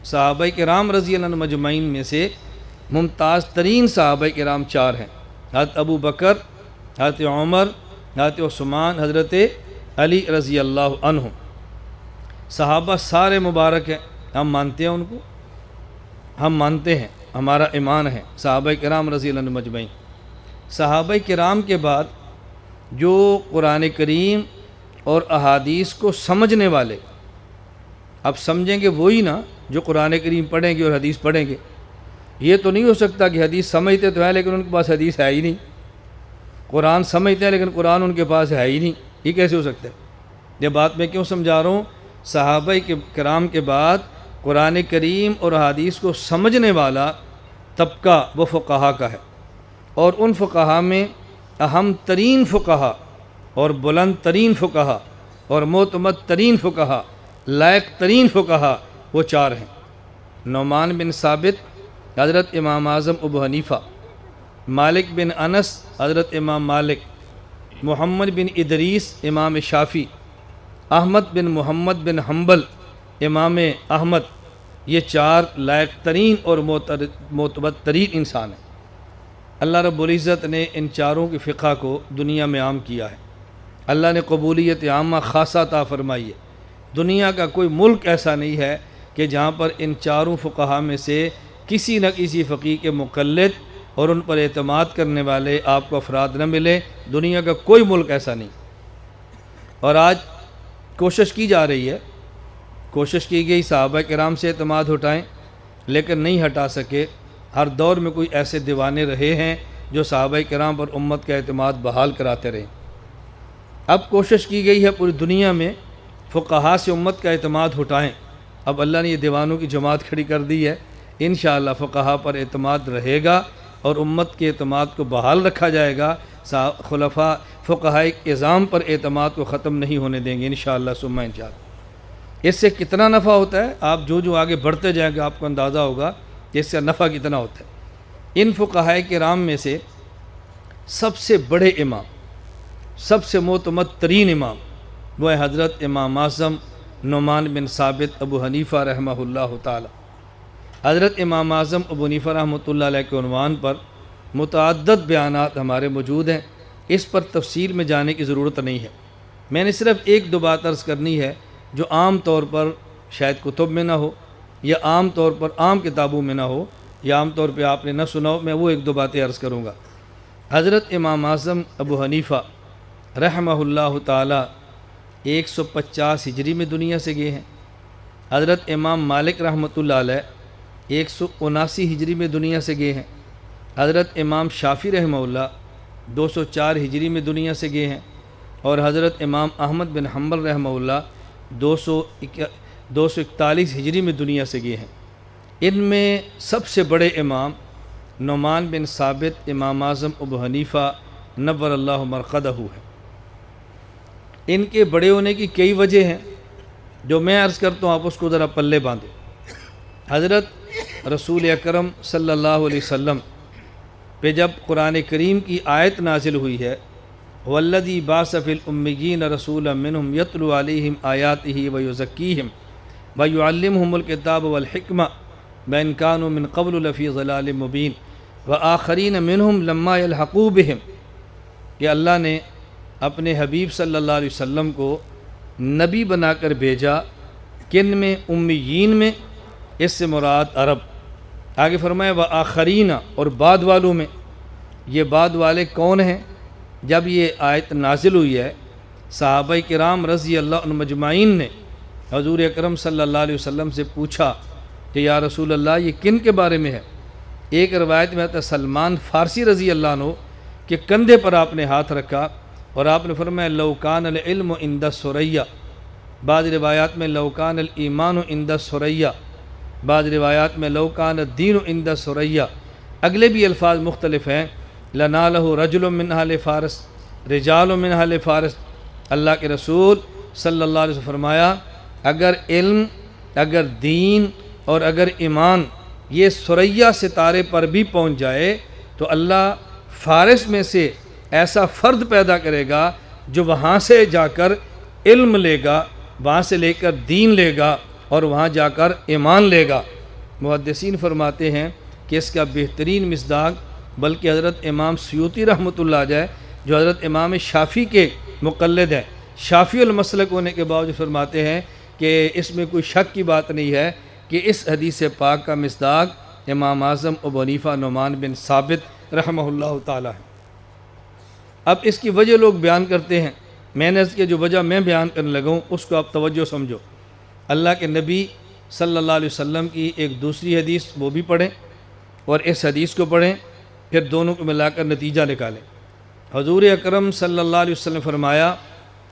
صحابہ کرام رضی اللہ عنہ مجمعین میں سے ممتاز ترین صحابہ کرام 4 ہیں، حضرت ابو بکر، حضرت عمر، حضرت عثمان، حضرت علی رضی اللہ عنہ۔ صحابہ سارے مبارک ہیں، ہم مانتے ہیں ان کو، ہم مانتے ہیں، ہمارا ایمان ہے صحابہ کرام رضی اللہ عنہ مجمعین۔ صحابہ کرام کے بعد جو قرآن کریم اور احادیث کو سمجھنے والے، اب سمجھیں گے وہی نا جو قرآن کریم پڑھیں گے اور حدیث پڑھیں گے۔ یہ تو نہیں ہو سکتا کہ حدیث سمجھتے تو ہیں لیکن ان کے پاس حدیث ہے ہی نہیں، قرآن سمجھتے ہیں لیکن قرآن ان کے پاس ہے ہی نہیں، یہ کیسے ہو سکتا ہے؟ یہ بات میں کیوں سمجھا رہا ہوں؟ صحابہ کرام کے بعد قرآن کریم اور احادیث کو سمجھنے والا طبقہ وہ فقہا کا ہے، اور ان فقہا میں اہم ترین فقہا اور بلند ترین فقہا اور معتمد ترین فقہا، لائق ترین فقہا وہ 4 ہیں۔ نعمان بن ثابت حضرت امام اعظم ابو حنیفہ، مالک بن انس حضرت امام مالک، محمد بن ادریس امام شافعی، احمد بن محمد بن حنبل امام احمد، یہ 4 لائق ترین اور معتبر ترین انسان ہیں۔ اللہ رب العزت نے ان 4 کی فقہ کو دنیا میں عام کیا ہے، اللہ نے قبولیت عامہ خاصہ عطا فرمائی ہے۔ دنیا کا کوئی ملک ایسا نہیں ہے کہ جہاں پر ان 4 فقہا میں سے کسی نہ کسی فقیہ کے مقلد اور ان پر اعتماد کرنے والے آپ کو افراد نہ ملے، دنیا کا کوئی ملک ایسا نہیں۔ اور آج کوشش کی جا رہی ہے، کوشش کی گئی صحابہ کرام سے اعتماد ہٹائیں، لیکن نہیں ہٹا سکے۔ ہر دور میں کوئی ایسے دیوانے رہے ہیں جو صحابہ کرام پر امت کا اعتماد بحال کراتے رہے۔ اب کوشش کی گئی ہے پوری دنیا میں فقہا سے امت کا اعتماد ہٹائیں۔ اب اللہ نے یہ دیوانوں کی جماعت کھڑی کر دی ہے، انشاءاللہ فقہا پر اعتماد رہے گا اور امت کے اعتماد کو بحال رکھا جائے گا۔ خلفاء فقہاء اعظام پر اعتماد کو ختم نہیں ہونے دیں گے انشاءاللہ ثم انشاءاللہ۔ اس سے کتنا نفع ہوتا ہے، آپ جو آگے بڑھتے جائیں گے آپ کو اندازہ ہوگا کہ اس سے نفع کتنا ہوتا ہے۔ ان فقہاء کرام میں سے سب سے بڑے امام، سب سے معتمد ترین امام وہ ہے حضرت امام اعظم نعمان بن ثابت ابو حنیفہ رحمہ اللہ تعالی۔ حضرت امام اعظم ابو حنیفہ رحمۃ اللہ علیہ کے عنوان پر متعدد بیانات ہمارے موجود ہیں، اس پر تفصیل میں جانے کی ضرورت نہیں ہے۔ میں نے صرف 1-2 بات عرض کرنی ہے جو عام طور پر شاید کتب میں نہ ہو، یا عام طور پر عام کتابوں میں نہ ہو، یا عام طور پہ آپ نے نہ سنا ہو۔ میں وہ 1-2 باتیں عرض کروں گا۔ حضرت امام اعظم ابو حنیفہ رحمہ اللہ تعالی 150 ہجری میں دنیا سے گئے ہیں۔ حضرت امام مالک رحمۃ اللہ علیہ 179 ہجری میں دنیا سے گئے ہیں۔ حضرت امام شافعی رحمہ اللہ 204 ہجری میں دنیا سے گئے ہیں، اور حضرت امام احمد بن حنبل رحمہ اللہ 241 ہجری میں دنیا سے گئے ہیں۔ ان میں سب سے بڑے امام نعمان بن ثابت امام اعظم ابو حنیفہ نور اللہ مرقدہ ہے۔ ان کے بڑے ہونے کی کئی وجہ ہیں، جو میں عرض کرتا ہوں آپ اس کو ذرا پلے باندھیں۔ حضرت رسول اکرم صلی اللہ علیہ وسلم پہ جب قرآن کریم کی آیت نازل ہوئی ہے، والذی بعث فی الامیین رسولا منہم یتلو علیہم آیاتہ ویزکیہم ویعلمہم الکتاب والحکمہ وإن کانوا من قبل لفی ضلال مبین وآخرین منہم لما یلحقوا بہم، کہ اللہ نے اپنے حبیب صلی اللہ علیہ وسلم کو نبی بنا کر بھیجا، کن میں؟ امیین میں، اس سے مراد عرب۔ آگے فرمایا وآخرین، اور بعد والوں میں۔ یہ بعد والے کون ہیں؟ جب یہ آیت نازل ہوئی ہے، صحابہ کرام رضی اللہ عنہ مجمعین نے حضور اکرم صلی اللہ علیہ وسلم سے پوچھا کہ یا رسول اللہ یہ کن کے بارے میں ہے؟ ایک روایت میں آتا ہے سلمان فارسی رضی اللہ عنہ کے کندھے پر آپ نے ہاتھ رکھا اور آپ نے فرمایا لو کان العلم عند الثریہ، بعض روایات میں لو کان الایمان عند الثریہ، بعض روایات میں لو کان الدین عند الثریہ، اگلے بھی الفاظ مختلف ہیں۔ لنالہ رجل من اہل فارس، رجال من اہل فارس۔ اللہ کے رسول صلی اللہ علیہ وسلم فرمایا اگر علم، اگر دین اور اگر ایمان یہ ثریہ ستارے پر بھی پہنچ جائے تو اللہ فارس میں سے ایسا فرد پیدا کرے گا جو وہاں سے جا کر علم لے گا، وہاں سے لے کر دین لے گا اور وہاں جا کر ایمان لے گا۔ محدثین فرماتے ہیں کہ اس کا بہترین مصداق بلکہ حضرت امام سیوطی رحمۃ اللہ علیہ جو حضرت امام شافعی کے مقلد ہیں، شافعی المسلک ہونے کے باوجود فرماتے ہیں کہ اس میں کوئی شک کی بات نہیں ہے کہ اس حدیث پاک کا مصداق امام اعظم ابو حنیفہ نعمان بن ثابت رحمہ اللہ تعالی ہے۔ اب اس کی وجہ لوگ بیان کرتے ہیں، میں نے اس کی جو وجہ میں بیان کرنے لگا ہوں اس کو آپ توجہ سمجھو۔ اللہ کے نبی صلی اللہ علیہ وسلم کی ایک دوسری حدیث وہ بھی پڑھیں اور اس حدیث کو پڑھیں، پھر دونوں کو ملا کر نتیجہ نکالیں۔ حضور اکرم صلی اللہ علیہ وسلم فرمایا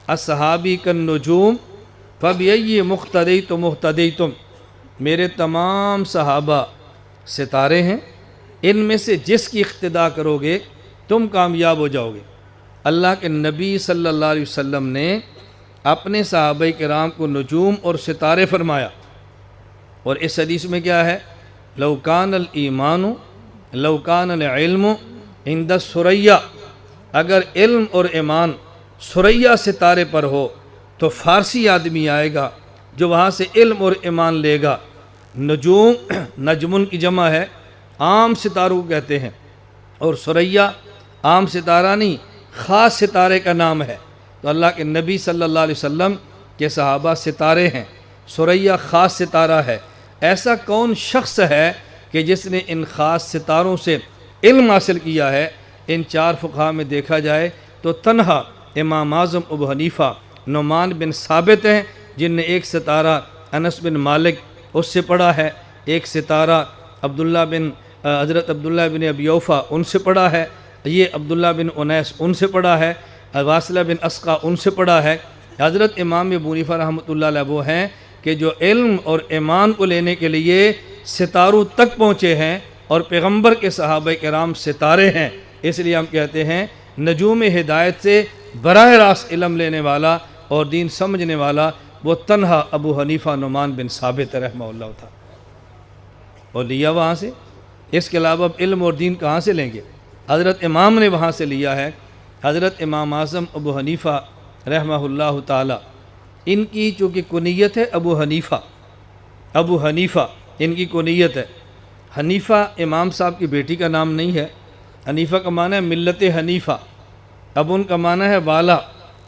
اصحابی کالنجوم فبأی مقتدیتم مہتدیتم، میرے تمام صحابہ ستارے ہیں، ان میں سے جس کی اقتداء کرو گے تم کامیاب ہو جاؤ گے۔ اللہ کے نبی صلی اللہ علیہ وسلم نے اپنے صحابہ کرام کو نجوم اور ستارے فرمایا، اور اس حدیث میں کیا ہے؟ لو کان الایمان لو کان العلم عند الثریا، اگر علم اور ایمان ثریا ستارے پر ہو تو فارسی آدمی آئے گا جو وہاں سے علم اور ایمان لے گا۔ نجوم نجمن کی جمع ہے، عام ستاروں کو کہتے ہیں، اور ثریا عام ستارہ نہیں، خاص ستارے کا نام ہے۔ تو اللہ کے نبی صلی اللہ علیہ وسلم کے صحابہ ستارے ہیں، ثریا خاص ستارہ ہے۔ ایسا کون شخص ہے کہ جس نے ان خاص ستاروں سے علم حاصل کیا ہے؟ ان چار فقہا میں دیکھا جائے تو تنہا امام اعظم ابو حنیفہ نعمان بن ثابت ہیں، جن نے ایک ستارہ انس بن مالک اس سے پڑھا ہے، ایک ستارہ حضرت عبداللہ بن ابی اوفا ان سے پڑھا ہے، یہ عبداللہ بن انیس ان سے پڑھا ہے، واصلہ بن اسقا ان سے پڑھا ہے۔ حضرت امام ابو حنیفہ رحمۃ اللہ علیہ وہ ہیں کہ جو علم اور ایمان کو لینے کے لیے ستاروں تک پہنچے ہیں، اور پیغمبر کے صحابہ کرام ستارے ہیں، اس لیے ہم کہتے ہیں نجوم ہدایت سے براہ راست علم لینے والا اور دین سمجھنے والا وہ تنہا ابو حنیفہ نعمان بن ثابت رحمہ اللہ تھا، اور لیا وہاں سے۔ اس کے علاوہ اب علم اور دین کہاں سے لیں گے؟ حضرت امام نے وہاں سے لیا ہے۔ حضرت امام اعظم ابو حنیفہ رحمہ اللہ تعالی، ان کی چونکہ کنیت ہے ابو حنیفہ ان کی کنیت ہے۔ حنیفہ امام صاحب کی بیٹی کا نام نہیں ہے، حنیفہ کا معنی ہے ملت حنیفہ، اب ان کا معنی ہے والا۔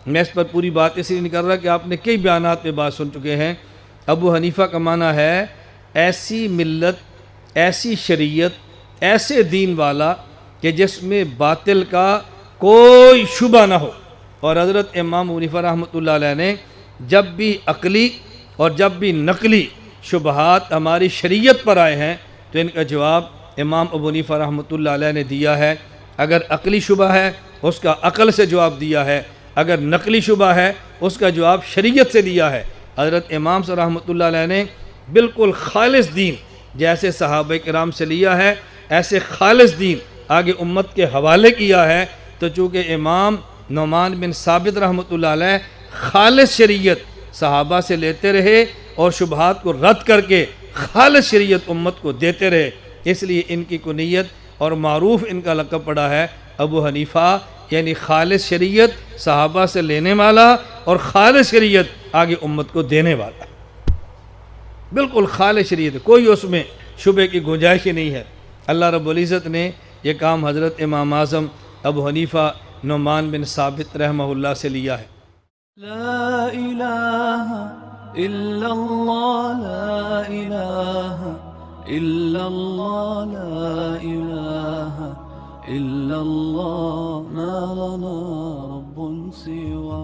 میں اس پر پوری بات اس لیے نہیں کر رہا کہ آپ نے کئی بیانات میں بات سن چکے ہیں۔ ابو حنیفہ کا معنی ہے ایسی ملت، ایسی شریعت، ایسے دین والا کہ جس میں باطل کا کوئی شبہ نہ ہو۔ اور حضرت امام ابو حنیفہ رحمۃ اللہ علیہ نے جب بھی عقلی اور جب بھی نقلی شبہات ہماری شریعت پر آئے ہیں تو ان کا جواب امام ابو حنیفہ رحمۃ اللہ علیہ نے دیا ہے۔ اگر عقلی شبہ ہے اس کا عقل سے جواب دیا ہے، اگر نقلی شبہ ہے اس کا جواب شریعت سے دیا ہے۔ حضرت امام صلی رحمۃ اللہ علیہ نے بالکل خالص دین جیسے صحابہ کرام سے لیا ہے، ایسے خالص دین آگے امت کے حوالے کیا ہے۔ تو چونکہ امام نعمان بن ثابت رحمۃ اللہ علیہ خالص شریعت صحابہ سے لیتے رہے اور شبہات کو رد کر کے خالص شریعت امت کو دیتے رہے، اس لیے ان کی کنیت اور معروف ان کا لقب پڑا ہے ابو حنیفہ، یعنی خالص شریعت صحابہ سے لینے والا اور خالص شریعت آگے امت کو دینے والا، بالکل خالص شریعت، کوئی اس میں شبہ کی گنجائش ہی نہیں ہے۔ اللہ رب العزت نے یہ کام حضرت امام اعظم ابو حنیفہ نعمان بن ثابت رحمہ اللہ سے لیا ہے۔ لا الہ الا اللہ، لا الہ الا اللہ، لا الہ الا اللہ، ما لنا رب سوا۔